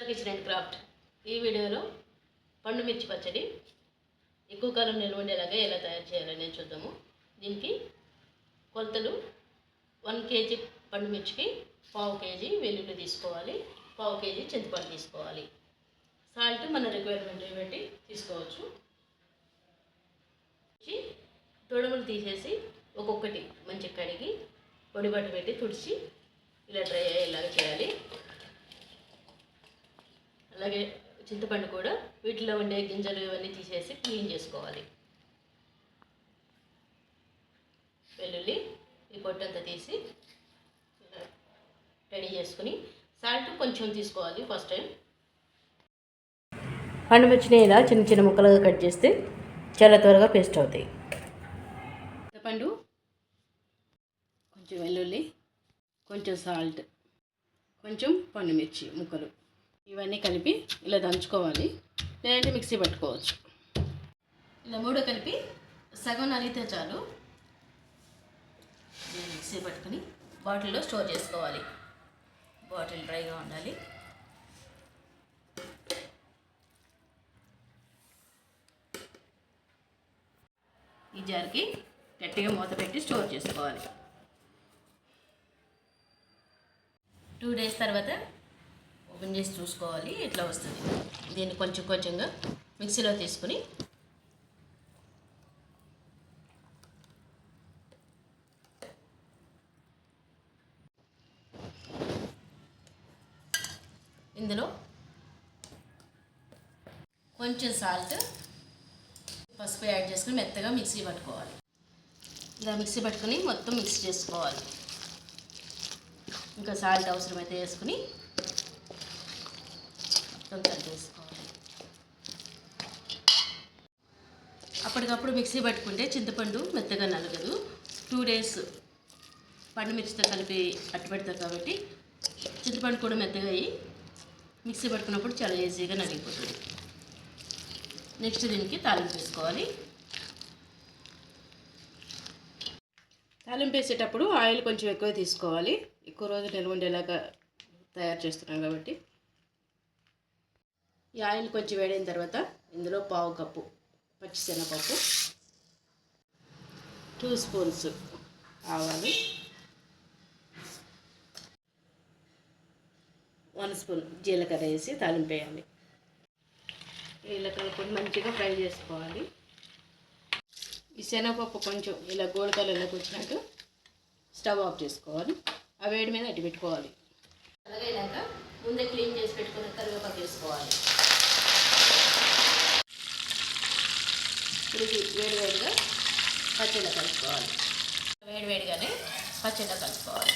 Kitchen and craft. ఈ వీడియోలో పండు మిర్చి పచ్చడి ఎక్కువ కాలం నిల్వ ఉండేలాగా ఎలా తయారు చేయాలని చూద్దాము. దీనికి కొలతలు 1 kg పండు మిర్చికి 1/2 kg వెల్లుల్లి తీసుకోవాలి, 1/2 kg చింతపండు తీసుకోవాలి. సాల్ట్ మన రిక్వైర్మెంట్ బట్టి తీసుకోవచ్చు. తొడుములు తీసేసి ఒక్కొక్కటి మంచిగా కడిగి పొడి బట్ట పెట్టి తుడిచి ఇలా డ్రై అయ్యేలాగా చేయాలి. అలాగే చింతపండు కూడా వీటిలో ఉండే గింజలు ఇవన్నీ తీసేసి క్లీన్ చేసుకోవాలి. వెల్లుల్లి ఈ పొట్టంతా తీసి రెడీ చేసుకుని సాల్ట్ కొంచెం తీసుకోవాలి. ఫస్ట్ టైం పండు మిర్చిని ఇలా చిన్న చిన్న ముక్కలుగా కట్ చేస్తే చాలా త్వరగా పేస్ట్ అవుతాయి. చింతపండు, కొంచెం వెల్లుల్లి, కొంచెం సాల్ట్, కొంచెం పండు మిర్చి ముక్కలు ఇవన్నీ కలిపి ఇలా దంచుకోవాలి. లేదంటే మిక్సీ పట్టుకోవచ్చు. ఇలా మూడు కలిపి సగం నలిగితే చాలు. మిక్సీ పట్టుకుని బాటిల్లో స్టోర్ చేసుకోవాలి. బాటిల్ డ్రైగా ఉండాలి. ఈ జార్కి గట్టిగా మూత పెట్టి స్టోర్ చేసుకోవాలి. 2 days తర్వాత ఓపెన్ చేసి చూసుకోవాలి. ఇట్లా వస్తుంది. దీన్ని కొంచెం కొంచెంగా మిక్సీలో తీసుకుని ఇందులో కొంచెం సాల్ట్, పసుపు యాడ్ చేసుకుని మెత్తగా మిక్సీ పట్టుకోవాలి. ఇలా మిక్సీ పట్టుకుని మొత్తం మిక్స్ చేసుకోవాలి. ఇంకా సాల్ట్ అవసరమైతే వేసుకుని మొత్తం కలిపేసుకోవాలి. అప్పటికప్పుడు మిక్సీ పట్టుకుంటే చింతపండు మెత్తగా నలగదు. 2 days పండు మిర్చితో కలిపి అట్టుపెడతారు కాబట్టి చింతపండు కూడా మెత్తగా అయ్యి మిక్సీ పట్టుకున్నప్పుడు చాలా ఈజీగా నలిగిపోతుంది. నెక్స్ట్ దీనికి తాలింపు వేసుకోవాలి. తాలింపు వేసేటప్పుడు ఆయిల్ కొంచెం ఎక్కువ తీసుకోవాలి. ఎక్కువ రోజులు నిల్వ ఉండేలాగా తయారు చేస్తున్నాం కాబట్టి. ఈ ఆయిల్ కొంచెం వేడైన తర్వాత ఇందులో 1/2 కప్పు పచ్చిశనగపప్పు, 2 స్పూన్స్ ఆవాలు, 1 స్పూన్ జీలకర్ర వేసి తాలింపు వేయాలి. జీలకర్ర పొడి మంచిగా ఫ్రై చేసుకోవాలి. ఈ శనగపప్పు కొంచెం ఇలా గోల్డ్ కలర్లోకి వచ్చినట్టు స్టవ్ ఆఫ్ చేసుకోవాలి. ఆ వేడి మీద అట్టి పెట్టుకోవాలి. అలాగైనాక ముందే క్లీన్ చేసి పెట్టుకున్న కరివేపాకు వేసుకోవాలి. ఇది వేడివేడిగా పచ్చడిలో కలుపుకోవాలి. వేడివేడిగానే పచ్చడిలో కలుపుకోవాలి.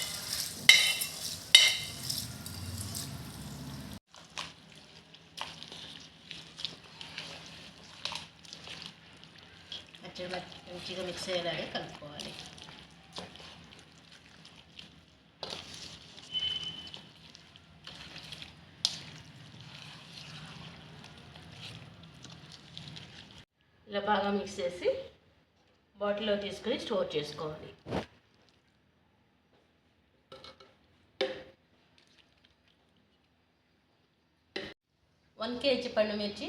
పచ్చడి మంచిగా మిక్స్ అయ్యేలాగే కలుపుకోవాలి. ఇలా బాగా మిక్స్ చేసి బాటిల్లో తీసుకొని స్టోర్ చేసుకోవాలి. వన్ కేజీ పండు మిర్చి,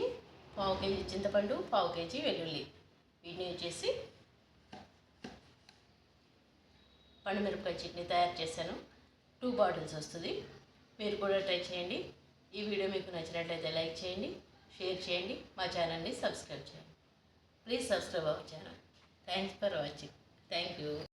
1/2 kg చింతపండు, 1/2 kg వెల్లుల్లి వీటిని యూజ్ చేసి పండు మిరపకాయ చట్నీ తయారు చేశాను. 2 బాటిల్స్ వస్తుంది. మీరు కూడా ట్రై చేయండి. ఈ వీడియో మీకు నచ్చినట్లయితే లైక్ చేయండి, షేర్ చేయండి, మా ఛానల్ని సబ్స్క్రైబ్ చేయండి. Please subscribe our channel. Thanks for watching. Thank you.